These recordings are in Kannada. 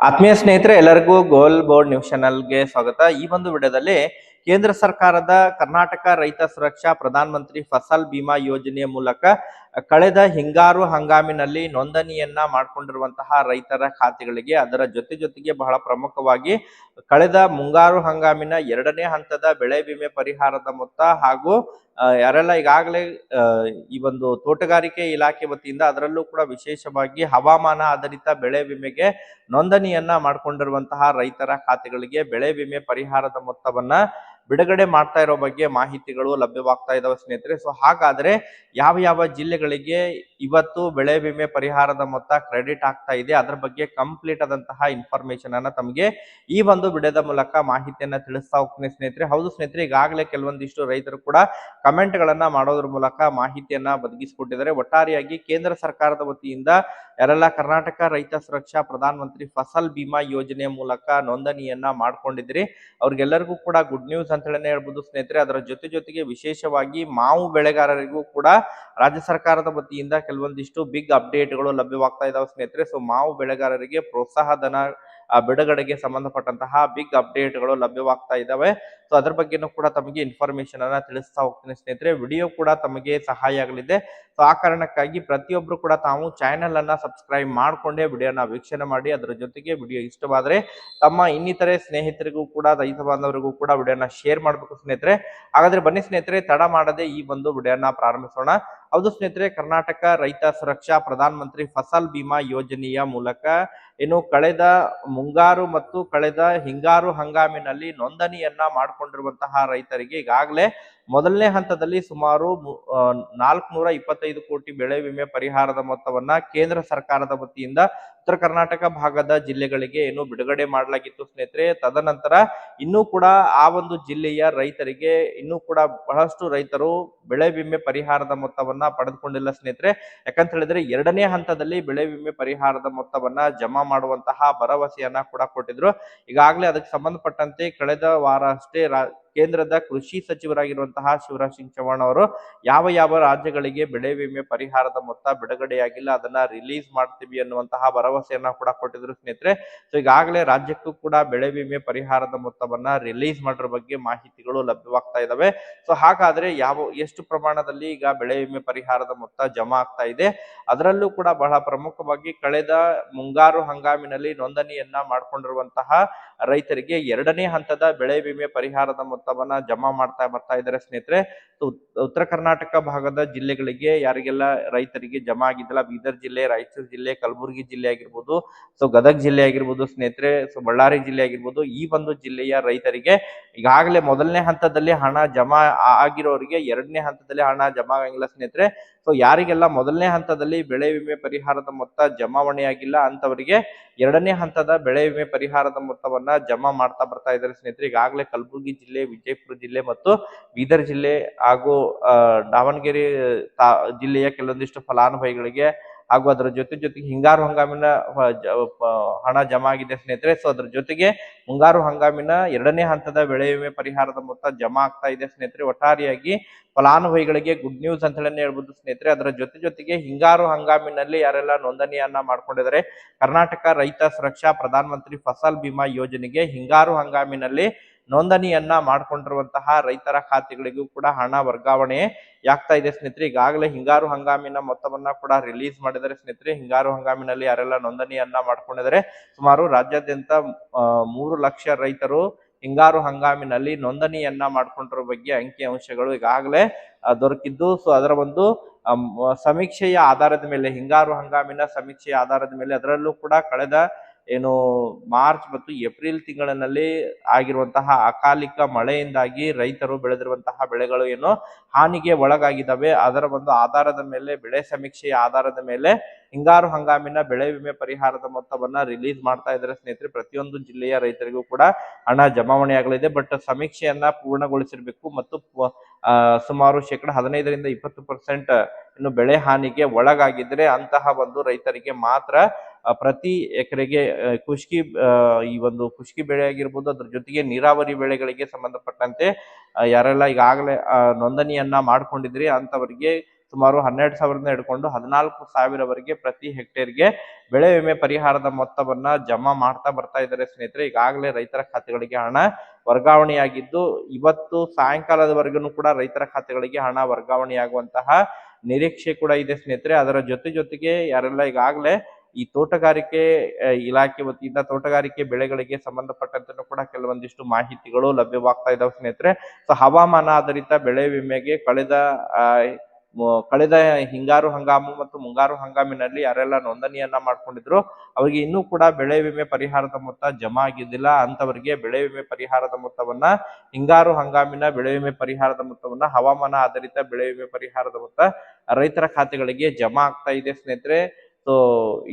ಆತ್ಮೀಯ ಸ್ನೇಹಿತರೆ, ಎಲ್ಲರಿಗೂ ಗೋಲ್ ಬೋರ್ಡ್ ನ್ಯೂಸ್ ಚಾನಲ್ಗೆ ಸ್ವಾಗತ. ಈ ಒಂದು ವಿಡಿಯೋದಲ್ಲಿ ಕೇಂದ್ರ ಸರ್ಕಾರದ ಕರ್ನಾಟಕ ರೈತ ಸುರಕ್ಷಾ ಪ್ರಧಾನ ಮಂತ್ರಿ ಫಸಲ್ ಬಿಮಾ ಯೋಜನೆಯ ಮೂಲಕ ಕಳೆದ ಹಿಂಗಾರು ಹಂಗಾಮಿನಲ್ಲಿ ನೋಂದಣಿಯನ್ನ ಮಾಡಿಕೊಂಡಿರುವಂತಹ ರೈತರ ಖಾತೆಗಳಿಗೆ, ಅದರ ಜೊತೆಗೆ ಬಹಳ ಪ್ರಮುಖವಾಗಿ ಕಳೆದ ಮುಂಗಾರು ಹಂಗಾಮಿನ 2ನೇ ಹಂತದ ಬೆಳೆ ವಿಮೆ ಪರಿಹಾರದ ಮೊತ್ತ ಹಾಗೂ ಯಾರೆಲ್ಲ ಈಗಾಗಲೇ ಈ ಒಂದು ತೋಟಗಾರಿಕೆ ಇಲಾಖೆ ವತಿಯಿಂದ ಅದರಲ್ಲೂ ಕೂಡ ವಿಶೇಷವಾಗಿ ಹವಾಮಾನ ಆಧಾರಿತ ಬೆಳೆ ವಿಮೆಗೆ ನೋಂದಣಿಯನ್ನ ಮಾಡಿಕೊಂಡಿರುವಂತಹ ರೈತರ ಖಾತೆಗಳಿಗೆ ಬೆಳೆ ವಿಮೆ ಪರಿಹಾರದ ಮೊತ್ತವನ್ನ ಬಿಡುಗಡೆ ಮಾಡ್ತಾ ಇರೋ ಬಗ್ಗೆ ಮಾಹಿತಿಗಳು ಲಭ್ಯವಾಗ್ತಾ ಇದಾವೆ ಸ್ನೇಹಿತರೆ. ಸೊ ಹಾಗಾದ್ರೆ ಯಾವ ಯಾವ ಜಿಲ್ಲೆಗಳಿಗೆ ಇವತ್ತು ಬೆಳೆ ವಿಮೆ ಪರಿಹಾರದ ಮೊತ್ತ ಕ್ರೆಡಿಟ್ ಆಗ್ತಾ ಇದೆ, ಅದರ ಬಗ್ಗೆ ಕಂಪ್ಲೀಟ್ ಆದಂತಹ ಇನ್ಫಾರ್ಮೇಶನ್ ಅನ್ನ ತಮಗೆ ಈ ಒಂದು ವಿಡಿಯೋದ ಮೂಲಕ ಮಾಹಿತಿಯನ್ನ ತಿಳಿಸ್ತಾ ಹೋಗ್ತೀನಿ ಸ್ನೇಹಿತರೆ. ಹೌದು ಸ್ನೇಹಿತರೆ, ಈಗಾಗಲೇ ಕೆಲವೊಂದಿಷ್ಟು ರೈತರು ಕೂಡ ಕಮೆಂಟ್ ಗಳನ್ನ ಮಾಡೋದ್ರ ಮೂಲಕ ಮಾಹಿತಿಯನ್ನ ಒದಗಿಸಿಕೊಟ್ಟಿದ್ದಾರೆ. ಒಟ್ಟಾರೆಯಾಗಿ ಕೇಂದ್ರ ಸರ್ಕಾರದ ವತಿಯಿಂದ ಯಾರೆಲ್ಲ ಕರ್ನಾಟಕ ರೈತ ಸುರಕ್ಷಾ ಪ್ರಧಾನ ಮಂತ್ರಿ ಫಸಲ್ ಬಿಮಾ ಯೋಜನೆಯ ಮೂಲಕ ನೋಂದಣಿಯನ್ನ ಮಾಡ್ಕೊಂಡಿದ್ರಿ, ಅವ್ರಿಗೆಲ್ಲರಿಗೂ ಕೂಡ ಗುಡ್ ನ್ಯೂಸ್ ಅಂತ ಹೇಳಿ ಹೇಳ್ಬೋದು ಸ್ನೇಹಿತರೆ. ಅದರ ಜೊತೆಗೆ ವಿಶೇಷವಾಗಿ ಮಾವು ಬೆಳೆಗಾರರಿಗೂ ಕೂಡ ರಾಜ್ಯ ಸರ್ಕಾರದ ವತಿಯಿಂದ ಕೆಲವೊಂದಿಷ್ಟು ಬಿಗ್ ಅಪ್ಡೇಟ್ಗಳು ಲಭ್ಯವಾಗ್ತಾ ಇದಾವೆ ಸ್ನೇಹಿತರೆ. ಸೊ ಮಾವು ಬೆಳೆಗಾರರಿಗೆ ಪ್ರೋತ್ಸಾಹ ಧನ ಬಿಡುಗಡೆಗೆ ಸಂಬಂಧಪಟ್ಟಂತಹ ಬಿಗ್ ಅಪ್ಡೇಟ್ಗಳು ಲಭ್ಯವಾಗ್ತಾ ಇದಾವೆ. ಸೊ ಅದ್ರ ಬಗ್ಗೆನೂ ಕೂಡ ತಮಗೆ ಇನ್ಫಾರ್ಮೇಶನ್ ಅನ್ನ ತಿಳಿಸ್ತಾ ಹೋಗ್ತೀನಿ ಸ್ನೇಹಿತರೆ. ವಿಡಿಯೋ ಕೂಡ ತಮಗೆ ಸಹಾಯ ಆಗಲಿದೆ. ಸೊ ಆ ಕಾರಣಕ್ಕಾಗಿ ಪ್ರತಿಯೊಬ್ರು ಕೂಡ ತಾವು ಚಾನೆಲ್ ಅನ್ನ ಸಬ್ಸ್ಕ್ರೈಬ್ ಮಾಡ್ಕೊಂಡೇ ವಿಡಿಯೋನ ವೀಕ್ಷಣೆ ಮಾಡಿ. ಅದರ ಜೊತೆಗೆ ವಿಡಿಯೋ ಇಷ್ಟವಾದ್ರೆ ತಮ್ಮ ಇನ್ನಿತರೆ ಸ್ನೇಹಿತರಿಗೂ ಕೂಡ, ರೈತ ಬಾಂಧವರಿಗೂ ಕೂಡ ವಿಡಿಯೋನ ಶೇರ್ ಮಾಡ್ಬೇಕು ಸ್ನೇಹಿತರೆ. ಹಾಗಾದ್ರೆ ಬನ್ನಿ ಸ್ನೇಹಿತರೆ, ತಡ ಮಾಡದೆ ಈ ಒಂದು ವಿಡಿಯೋನ ಪ್ರಾರಂಭಿಸೋಣ. ಹೌದು ಸ್ನೇಹಿತರೆ, ಕರ್ನಾಟಕ ರೈತ ಸುರಕ್ಷಾ ಪ್ರಧಾನ ಮಂತ್ರಿ ಫಸಲ್ ಬಿಮಾ ಯೋಜನೆಯ ಮೂಲಕ ಏನು ಕಳೆದ ಮುಂಗಾರು ಮತ್ತು ಕಳೆದ ಹಿಂಗಾರು ಹಂಗಾಮಿನಲ್ಲಿ ನೋಂದಣಿಯನ್ನ ಮಾಡಿಕೊಂಡಿರುವಂತಹ ರೈತರಿಗೆ ಈಗಾಗಲೇ ಮೊದಲನೇ ಹಂತದಲ್ಲಿ ಸುಮಾರು 425 ಕೋಟಿ ಬೆಳೆ ವಿಮೆ ಪರಿಹಾರದ ಮೊತ್ತವನ್ನ ಕೇಂದ್ರ ಸರ್ಕಾರದ ವತಿಯಿಂದ ಉತ್ತರ ಕರ್ನಾಟಕ ಭಾಗದ ಜಿಲ್ಲೆಗಳಿಗೆ ಏನು ಬಿಡುಗಡೆ ಮಾಡಲಾಗಿತ್ತು ಸ್ನೇಹಿತರೆ. ತದನಂತರ ಇನ್ನೂ ಕೂಡ ಆ ಒಂದು ಜಿಲ್ಲೆಯ ರೈತರಿಗೆ ಇನ್ನೂ ಕೂಡ ಬಹಳಷ್ಟು ರೈತರು ಬೆಳೆ ವಿಮೆ ಪರಿಹಾರದ ಮೊತ್ತವನ್ನ ಪಡೆದುಕೊಂಡಿಲ್ಲ ಸ್ನೇಹಿತರೆ. ಯಾಕಂತ ಹೇಳಿದ್ರೆ 2ನೇ ಹಂತದಲ್ಲಿ ಬೆಳೆ ವಿಮೆ ಪರಿಹಾರದ ಮೊತ್ತವನ್ನ ಜಮಾ ಮಾಡುವಂತಹ ಭರವಸೆಯನ್ನ ಕೂಡ ಕೊಟ್ಟಿದ್ರು. ಈಗಾಗಲೇ ಅದಕ್ಕೆ ಸಂಬಂಧಪಟ್ಟಂತೆ ಕಳೆದ ವಾರ ಅಷ್ಟೇ ಕೇಂದ್ರದ ಕೃಷಿ ಸಚಿವರಾಗಿರುವಂತಹ ಶಿವರಾಜ್ ಸಿಂಗ್ ಚೌಹಾಣ್ ಅವರು ಯಾವ ರಾಜ್ಯಗಳಿಗೆ ಬೆಳೆ ವಿಮೆ ಪರಿಹಾರದ ಮೊತ್ತ ಬಿಡುಗಡೆಯಾಗಿಲ್ಲ ಅದನ್ನ ರಿಲೀಸ್ ಮಾಡ್ತೀವಿ ಅನ್ನುವಂತಹ ಭರವಸೆಯನ್ನ ಕೂಡ ಕೊಟ್ಟಿದ್ರು ಸ್ನೇಹಿತರೆ. ಸೊ ಈಗಾಗಲೇ ರಾಜ್ಯಕ್ಕೂ ಕೂಡ ಬೆಳೆ ವಿಮೆ ಪರಿಹಾರದ ಮೊತ್ತವನ್ನ ರಿಲೀಸ್ ಮಾಡಿರೋ ಬಗ್ಗೆ ಮಾಹಿತಿಗಳು ಲಭ್ಯವಾಗ್ತಾ ಇದಾವೆ. ಸೊ ಹಾಗಾದ್ರೆ ಎಷ್ಟು ಪ್ರಮಾಣದಲ್ಲಿ ಈಗ ಬೆಳೆ ವಿಮೆ ಪರಿಹಾರದ ಮೊತ್ತ ಜಮಾ ಆಗ್ತಾ ಇದೆ, ಅದರಲ್ಲೂ ಕೂಡ ಬಹಳ ಪ್ರಮುಖವಾಗಿ ಕಳೆದ ಮುಂಗಾರು ಹಂಗಾಮಿನಲ್ಲಿ ನೋಂದಣಿಯನ್ನ ಮಾಡ್ಕೊಂಡಿರುವಂತಹ ರೈತರಿಗೆ 2ನೇ ಹಂತದ ಬೆಳೆ ವಿಮೆ ಪರಿಹಾರದ ಮೊತ್ತವನ್ನ ಜಮಾ ಮಾಡ್ತಾ ಬರ್ತಾ ಇದ್ದಾರೆ ಸ್ನೇಹಿತರೆ. ಉತ್ತರ ಕರ್ನಾಟಕ ಭಾಗದ ಜಿಲ್ಲೆಗಳಿಗೆ ಯಾರಿಗೆಲ್ಲ ರೈತರಿಗೆ ಜಮಾ ಆಗಿದ್ದಲ್ಲ, ಬೀದರ್ ಜಿಲ್ಲೆ, ರಾಯಚೂರು ಜಿಲ್ಲೆ, ಕಲಬುರಗಿ ಜಿಲ್ಲೆ ಆಗಿರ್ಬೋದು, ಸೊ ಗದಗ ಜಿಲ್ಲೆ ಆಗಿರ್ಬೋದು ಸ್ನೇಹಿತರೆ, ಸೊ ಬಳ್ಳಾರಿ ಜಿಲ್ಲೆ ಆಗಿರ್ಬೋದು, ಈ ಒಂದು ಜಿಲ್ಲೆಯ ರೈತರಿಗೆ ಈಗಾಗಲೇ ಮೊದಲನೇ ಹಂತದಲ್ಲಿ ಹಣ ಜಮಾ ಆಗಿರೋರಿಗೆ 2ನೇ ಹಂತದಲ್ಲಿ ಹಣ ಜಮಾ ಆಗಂಗಿಲ್ಲ ಸ್ನೇಹಿತರೆ. ಸೊ ಯಾರಿಗೆಲ್ಲ ಮೊದಲನೇ ಹಂತದಲ್ಲಿ ಬೆಳೆ ವಿಮೆ ಪರಿಹಾರದ ಮೊತ್ತ ಜಮಾವಣೆ ಆಗಿಲ್ಲ ಅಂತವರಿಗೆ 2ನೇ ಹಂತದ ಬೆಳೆ ವಿಮೆ ಪರಿಹಾರದ ಮೊತ್ತವನ್ನ ಜಮಾ ಮಾಡ್ತಾ ಬರ್ತಾ ಇದ್ದಾರೆ ಸ್ನೇಹಿತರೆ. ಈಗಾಗಲೇ ಕಲಬುರಗಿ ಜಿಲ್ಲೆ, ವಿಜಯಪುರ ಜಿಲ್ಲೆ ಮತ್ತು ಬೀದರ್ ಜಿಲ್ಲೆ ಹಾಗೂ ದಾವಣಗೆರೆ ಜಿಲ್ಲೆಯ ಕೆಲವೊಂದಿಷ್ಟು ಫಲಾನುಭವಿಗಳಿಗೆ ಹಾಗೂ ಅದರ ಜೊತೆಗೆ ಹಿಂಗಾರು ಹಂಗಾಮಿನ ಹಣ ಜಮಾ ಆಗಿದೆ ಸ್ನೇಹಿತರೆ. ಸೊ ಅದ್ರ ಜೊತೆಗೆ ಮುಂಗಾರು ಹಂಗಾಮಿನ 2ನೇ ಹಂತದ ಬೆಳೆ ವಿಮೆ ಪರಿಹಾರದ ಮೊತ್ತ ಜಮಾ ಆಗ್ತಾ ಇದೆ ಸ್ನೇಹಿತರೆ. ಒಟ್ಟಾರೆಯಾಗಿ ಫಲಾನುಭವಿಗಳಿಗೆ ಗುಡ್ ನ್ಯೂಸ್ ಅಂತ ಹೇಳಿ ಹೇಳ್ಬೋದು ಸ್ನೇಹಿತರೆ. ಅದರ ಜೊತೆಗೆ ಹಿಂಗಾರು ಹಂಗಾಮಿನಲ್ಲಿ ಯಾರೆಲ್ಲ ನೋಂದಣಿಯನ್ನ ಮಾಡ್ಕೊಂಡಿದ್ದಾರೆ, ಕರ್ನಾಟಕ ರೈತ ಸುರಕ್ಷಾ ಪ್ರಧಾನ ಮಂತ್ರಿ ಫಸಲ್ ಬಿಮಾ ಯೋಜನೆಗೆ ಹಿಂಗಾರು ಹಂಗಾಮಿನಲ್ಲಿ ನೋಂದಣಿಯನ್ನ ಮಾಡ್ಕೊಂಡಿರುವಂತಹ ರೈತರ ಖಾತೆಗಳಿಗೂ ಕೂಡ ಹಣ ವರ್ಗಾವಣೆ ಆಗ್ತಾ ಇದೆ ಸ್ನೇಹಿತರೆ. ಈಗಾಗಲೇ ಹಿಂಗಾರು ಹಂಗಾಮಿನ ಮೊತ್ತವನ್ನ ಕೂಡ ರಿಲೀಸ್ ಮಾಡಿದರೆ ಸ್ನೇಹಿತರೆ. ಹಿಂಗಾರು ಹಂಗಾಮಿನಲ್ಲಿ ಯಾರೆಲ್ಲ ನೋಂದಣಿಯನ್ನ ಮಾಡ್ಕೊಂಡಿದ್ದಾರೆ, ಸುಮಾರು ರಾಜ್ಯಾದ್ಯಂತ 3 ಲಕ್ಷ ರೈತರು ಹಿಂಗಾರು ಹಂಗಾಮಿನಲ್ಲಿ ನೋಂದಣಿಯನ್ನ ಮಾಡ್ಕೊಂಡಿರೋ ಬಗ್ಗೆ ಅಂಕಿ ಅಂಶಗಳು ಈಗಾಗಲೇ ದೊರಕಿದ್ದು. ಸೊ ಅದರ ಒಂದು ಸಮೀಕ್ಷೆಯ ಆಧಾರದ ಮೇಲೆ, ಹಿಂಗಾರು ಹಂಗಾಮಿನ ಸಮೀಕ್ಷೆಯ ಆಧಾರದ ಮೇಲೆ, ಅದರಲ್ಲೂ ಕೂಡ ಕಳೆದ ಏನು ಮಾರ್ಚ್ ಮತ್ತು ಏಪ್ರಿಲ್ ತಿಂಗಳಿನಲ್ಲಿ ಆಗಿರುವಂತಹ ಅಕಾಲಿಕ ಮಳೆಯಿಂದಾಗಿ ರೈತರು ಬೆಳೆದಿರುವಂತಹ ಬೆಳೆಗಳು ಏನು ಹಾನಿಗೆ ಒಳಗಾಗಿದ್ದಾವೆ, ಅದರ ಒಂದು ಆಧಾರದ ಮೇಲೆ, ಬೆಳೆ ಸಮೀಕ್ಷೆಯ ಆಧಾರದ ಮೇಲೆ ಹಿಂಗಾರು ಹಂಗಾಮಿನ ಬೆಳೆ ವಿಮೆ ಪರಿಹಾರದ ಮೊತ್ತವನ್ನ ರಿಲೀಸ್ ಮಾಡ್ತಾ ಇದ್ದಾರೆ ಸ್ನೇಹಿತರೆ. ಪ್ರತಿಯೊಂದು ಜಿಲ್ಲೆಯ ರೈತರಿಗೂ ಕೂಡ ಹಣ ಜಮಾವಣೆ ಆಗಲಿದೆ. ಬಟ್ ಸಮೀಕ್ಷೆಯನ್ನ ಪೂರ್ಣಗೊಳಿಸಿರ್ಬೇಕು ಮತ್ತು ಸುಮಾರು 15% 20% ಇನ್ನು ಬೆಳೆ ಹಾನಿಗೆ ಒಳಗಾಗಿದ್ರೆ ಅಂತಹ ಒಂದು ರೈತರಿಗೆ ಮಾತ್ರ ಪ್ರತಿ ಎಕರೆಗೆ ಈ ಒಂದು ಕುಷ್ಕಿ ಬೆಳೆ ಆಗಿರ್ಬೋದು, ಅದ್ರ ಜೊತೆಗೆ ನೀರಾವರಿ ಬೆಳೆಗಳಿಗೆ ಸಂಬಂಧಪಟ್ಟಂತೆ ಯಾರೆಲ್ಲ ಈಗಾಗಲೇ ನೋಂದಣಿಯನ್ನ ಮಾಡ್ಕೊಂಡಿದ್ರಿ ಅಂತವರಿಗೆ ಸುಮಾರು 12,000 ಹಿಡ್ಕೊಂಡು 14,000ವರೆಗೆ ಪ್ರತಿ ಹೆಕ್ಟೇರ್ಗೆ ಬೆಳೆ ವಿಮೆ ಪರಿಹಾರದ ಮೊತ್ತವನ್ನ ಜಮಾ ಮಾಡ್ತಾ ಬರ್ತಾ ಇದ್ದಾರೆ ಸ್ನೇಹಿತರೆ. ಈಗಾಗಲೇ ರೈತರ ಖಾತೆಗಳಿಗೆ ಹಣ ವರ್ಗಾವಣೆಯಾಗಿದ್ದು ಇವತ್ತು ಸಾಯಂಕಾಲದವರೆಗೂ ಕೂಡ ರೈತರ ಖಾತೆಗಳಿಗೆ ಹಣ ವರ್ಗಾವಣೆಯಾಗುವಂತಹ ನಿರೀಕ್ಷೆ ಕೂಡ ಇದೆ ಸ್ನೇಹಿತರೆ. ಅದರ ಜೊತೆಗೆ ಯಾರೆಲ್ಲ ಈಗಾಗಲೇ ಈ ತೋಟಗಾರಿಕೆ ಇಲಾಖೆ ವತಿಯಿಂದ ತೋಟಗಾರಿಕೆ ಬೆಳೆಗಳಿಗೆ ಸಂಬಂಧಪಟ್ಟಂತೆ ಕೂಡ ಕೆಲವೊಂದಿಷ್ಟು ಮಾಹಿತಿಗಳು ಲಭ್ಯವಾಗ್ತಾ ಇದಾವೆ ಸ್ನೇಹಿತರೆ. ಸೊ ಹವಾಮಾನ ಆಧಾರಿತ ಬೆಳೆ ವಿಮೆಗೆ ಕಳೆದ ಹಿಂಗಾರು ಹಂಗಾಮು ಮತ್ತು ಮುಂಗಾರು ಹಂಗಾಮಿನಲ್ಲಿ ಯಾರೆಲ್ಲ ನೋಂದಣಿಯನ್ನ ಮಾಡ್ಕೊಂಡಿದ್ರು ಅವರಿಗೆ ಇನ್ನೂ ಕೂಡ ಬೆಳೆ ವಿಮೆ ಪರಿಹಾರದ ಮೊತ್ತ ಜಮಾ ಆಗಿದ್ದಿಲ್ಲ. ಅಂತವರಿಗೆ ಬೆಳೆ ವಿಮೆ ಪರಿಹಾರದ ಮೊತ್ತವನ್ನ ಹಿಂಗಾರು ಹಂಗಾಮಿನ ಬೆಳೆ ವಿಮೆ ಪರಿಹಾರದ ಮೊತ್ತವನ್ನ ಹವಾಮಾನ ಆಧಾರಿತ ಬೆಳೆ ವಿಮೆ ಪರಿಹಾರದ ಮೊತ್ತ ರೈತರ ಖಾತೆಗಳಿಗೆ ಜಮಾ ಆಗ್ತಾ ಇದೆ ಸ್ನೇಹಿತರೆ. ಸೊ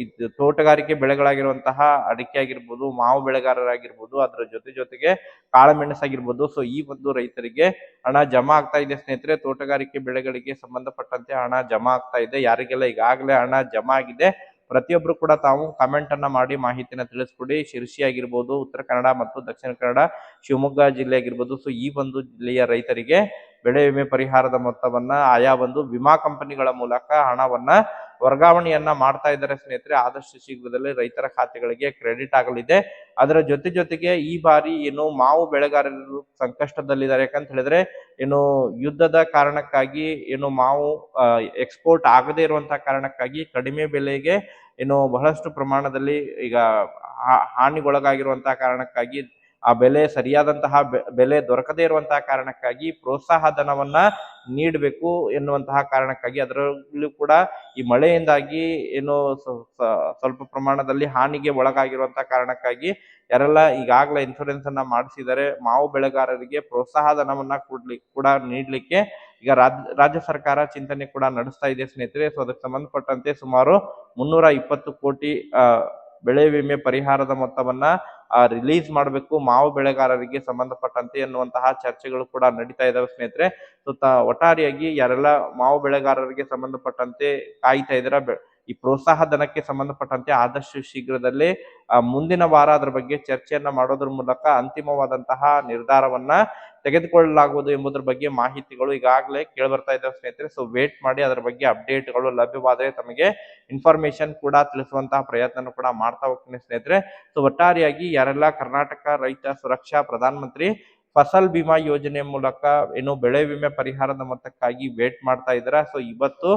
ಇದು ತೋಟಗಾರಿಕೆ ಬೆಳೆಗಳಾಗಿರುವಂತಹ ಅಡಿಕೆ ಆಗಿರ್ಬೋದು, ಮಾವು ಬೆಳೆಗಾರರಾಗಿರ್ಬೋದು, ಅದರ ಜೊತೆಗೆ ಕಾಳುಮೆಣಸು ಆಗಿರ್ಬೋದು. ಸೊ ಈ ಒಂದು ರೈತರಿಗೆ ಹಣ ಜಮಾ ಆಗ್ತಾ ಇದೆ ಸ್ನೇಹಿತರೆ. ತೋಟಗಾರಿಕೆ ಬೆಳೆಗಳಿಗೆ ಸಂಬಂಧಪಟ್ಟಂತೆ ಹಣ ಜಮಾ ಆಗ್ತಾ ಇದೆ. ಯಾರಿಗೆಲ್ಲ ಈಗಾಗಲೇ ಹಣ ಜಮಾ ಆಗಿದೆ ಪ್ರತಿಯೊಬ್ರು ಕೂಡ ತಾವು ಕಮೆಂಟ್ ಅನ್ನ ಮಾಡಿ ಮಾಹಿತಿನ ತಿಳಿಸ್ಕೊಡಿ. ಶಿರ್ಸಿ ಆಗಿರ್ಬೋದು, ಉತ್ತರ ಕನ್ನಡ ಮತ್ತು ದಕ್ಷಿಣ ಕನ್ನಡ, ಶಿವಮೊಗ್ಗ ಜಿಲ್ಲೆ ಆಗಿರ್ಬೋದು. ಸೊ ಈ ಒಂದು ಜಿಲ್ಲೆಯ ರೈತರಿಗೆ ಬೆಳೆ ವಿಮೆ ಪರಿಹಾರದ ಮೊತ್ತವನ್ನ ಆಯಾ ಒಂದು ವಿಮಾ ಕಂಪನಿಗಳ ಮೂಲಕ ಹಣವನ್ನ ವರ್ಗಾವಣೆಯನ್ನ ಮಾಡ್ತಾ ಇದ್ದಾರೆ ಸ್ನೇಹಿತರೆ. ಆದಷ್ಟು ಶೀಘ್ರದಲ್ಲೇ ರೈತರ ಖಾತೆಗಳಿಗೆ ಕ್ರೆಡಿಟ್ ಆಗಲಿದೆ. ಅದರ ಜೊತೆಗೆ ಈ ಬಾರಿ ಏನು ಮಾವು ಬೆಳೆಗಾರರು ಸಂಕಷ್ಟದಲ್ಲಿದ್ದಾರೆ. ಯಾಕಂತ ಹೇಳಿದ್ರೆ ಏನು ಯುದ್ಧದ ಕಾರಣಕ್ಕಾಗಿ ಏನು ಮಾವು ಎಕ್ಸ್ಪೋರ್ಟ್ ಆಗದೇ ಇರುವಂತಹ ಕಾರಣಕ್ಕಾಗಿ ಕಡಿಮೆ ಬೆಲೆಗೆ ಏನು ಬಹಳಷ್ಟು ಪ್ರಮಾಣದಲ್ಲಿ ಈಗ ಹಾನಿಗೊಳಗಾಗಿರುವಂತಹ ಕಾರಣಕ್ಕಾಗಿ ಆ ಬೆಲೆ ಸರಿಯಾದಂತಹ ಬೆಲೆ ದೊರಕದೇ ಇರುವಂತಹ ಕಾರಣಕ್ಕಾಗಿ ಪ್ರೋತ್ಸಾಹ ಧನವನ್ನ ನೀಡಬೇಕು ಎನ್ನುವಂತಹ ಕಾರಣಕ್ಕಾಗಿ ಅದರಲ್ಲೂ ಕೂಡ ಈ ಮಳೆಯಿಂದಾಗಿ ಏನು ಸ್ವಲ್ಪ ಪ್ರಮಾಣದಲ್ಲಿ ಹಾನಿಗೆ ಒಳಗಾಗಿರುವಂತಹ ಕಾರಣಕ್ಕಾಗಿ ಯಾರೆಲ್ಲ ಈಗಾಗಲೇ ಇನ್ಶೂರೆನ್ಸ್ ಅನ್ನ ಮಾಡಿಸಿದರೆ ಮಾವು ಬೆಳೆಗಾರರಿಗೆ ಪ್ರೋತ್ಸಾಹ ಧನವನ್ನ ಕೂಡ ನೀಡ್ಲಿಕ್ಕೆ ಈಗ ರಾಜ್ಯ ಸರ್ಕಾರ ಚಿಂತನೆ ಕೂಡ ನಡೆಸ್ತಾ ಇದೆ ಸ್ನೇಹಿತರೆ. ಸೊ ಅದಕ್ಕೆ ಸಂಬಂಧಪಟ್ಟಂತೆ ಸುಮಾರು 320 ಕೋಟಿ ಬೆಳೆ ವಿಮೆ ಪರಿಹಾರದ ಮೊತ್ತವನ್ನ ರಿಲೀಸ್ ಮಾಡಬೇಕು ಮಾವು ಬೆಳೆಗಾರರಿಗೆ ಸಂಬಂಧಪಟ್ಟಂತೆ ಎನ್ನುವಂತಹ ಚರ್ಚೆಗಳು ಕೂಡ ನಡೀತಾ ಇದಾವೆ ಸ್ನೇಹಿತರೆ. ಸೊ ಒಟ್ಟಾರೆಯಾಗಿ ಯಾರೆಲ್ಲ ಮಾವು ಬೆಳೆಗಾರರಿಗೆ ಸಂಬಂಧಪಟ್ಟಂತೆ ಕಾಯ್ತಾ ಇದ್ದೀರಾ ಈ ಪ್ರೋತ್ಸಾಹ ಧನಕ್ಕೆ ಸಂಬಂಧಪಟ್ಟಂತೆ ಆದಷ್ಟು ಶೀಘ್ರದಲ್ಲೇ ಮುಂದಿನ ವಾರ ಅದರ ಬಗ್ಗೆ ಚರ್ಚೆಯನ್ನ ಮಾಡೋದ್ರ ಮೂಲಕ ಅಂತಿಮವಾದಂತಹ ನಿರ್ಧಾರವನ್ನ ತೆಗೆದುಕೊಳ್ಳಲಾಗುವುದು ಎಂಬುದರ ಬಗ್ಗೆ ಮಾಹಿತಿಗಳು ಈಗಾಗಲೇ ಕೇಳಿಬರ್ತಾ ಇದ್ದಾವೆ ಸ್ನೇಹಿತರೆ. ಸೊ ವೇಟ್ ಮಾಡಿ ಅದರ ಬಗ್ಗೆ ಅಪ್ಡೇಟ್ಗಳು ಲಭ್ಯವಾದರೆ ತಮಗೆ ಇನ್ಫಾರ್ಮೇಶನ್ ಕೂಡ ತಿಳಿಸುವಂತಹ ಪ್ರಯತ್ನ ಕೂಡ ಮಾಡ್ತಾ ಹೋಗ್ತೀನಿ ಸ್ನೇಹಿತರೆ. ಸೊ ಒಟ್ಟಾರೆಯಾಗಿ ಯಾರೆಲ್ಲ ಕರ್ನಾಟಕ ರೈತ ಸುರಕ್ಷಾ ಪ್ರಧಾನ ಮಂತ್ರಿ ಫಸಲ್ ಬಿಮಾ ಯೋಜನೆ ಮೂಲಕ ಏನು ಬೆಳೆ ವಿಮೆ ಪರಿಹಾರದ ಮೊತ್ತಕ್ಕಾಗಿ ವೇಟ್ ಮಾಡ್ತಾ ಇದ್ದೀರಾ. ಸೊ ಇವತ್ತು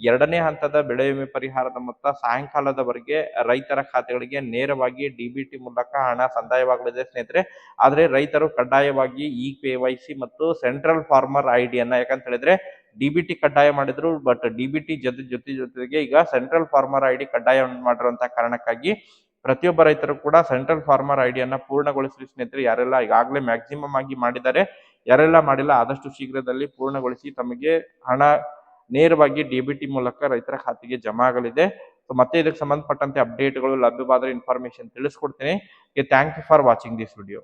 2ನೇ ಹಂತದ ಬೆಳೆ ವಿಮೆ ಪರಿಹಾರದ ಮೊತ್ತ ಸಾಯಂಕಾಲದವರೆಗೆ ರೈತರ ಖಾತೆಗಳಿಗೆ ನೇರವಾಗಿ DBT ಮೂಲಕ ಹಣ ಸಂದಾಯವಾಗಲಿದೆ ಸ್ನೇಹಿತರೆ. ಆದ್ರೆ ರೈತರು ಕಡ್ಡಾಯವಾಗಿ KYC ಮತ್ತು ಸೆಂಟ್ರಲ್ ಫಾರ್ಮರ್ ಐಡಿಯನ್ನ, ಯಾಕಂತ ಹೇಳಿದ್ರೆ DBT ಕಡ್ಡಾಯ ಮಾಡಿದ್ರು, ಬಟ್ DBT ಜೊತೆಗೆ ಈಗ ಸೆಂಟ್ರಲ್ ಫಾರ್ಮರ್ ID ಕಡ್ಡಾಯ ಮಾಡಿರುವಂತಹ ಕಾರಣಕ್ಕಾಗಿ ಪ್ರತಿಯೊಬ್ಬ ರೈತರು ಕೂಡ ಸೆಂಟ್ರಲ್ ಫಾರ್ಮರ್ ಐಡಿಯನ್ನ ಪೂರ್ಣಗೊಳಿಸಿ ಸ್ನೇಹಿತರೆ. ಯಾರೆಲ್ಲ ಈಗಾಗಲೇ ಮ್ಯಾಕ್ಸಿಮಮ್ ಆಗಿ ಮಾಡಿದ್ದಾರೆ, ಯಾರೆಲ್ಲ ಮಾಡಿಲ್ಲ ಆದಷ್ಟು ಶೀಘ್ರದಲ್ಲಿ ಪೂರ್ಣಗೊಳಿಸಿ ತಮಗೆ ಹಣ ನೇರವಾಗಿ DBT ಮೂಲಕ ರೈತರ ಖಾತೆಗೆ ಜಮಾ ಆಗಲಿದೆ. ಸೊ ಮತ್ತೆ ಇದಕ್ಕೆ ಸಂಬಂಧಪಟ್ಟಂತೆ ಅಪ್ಡೇಟ್ಗಳು ಲಭ್ಯವಾದರೆ ಇನ್ಫಾರ್ಮೇಶನ್ ತಿಳಿಸ್ಕೊಡ್ತೀನಿ. Thank you for watching this video.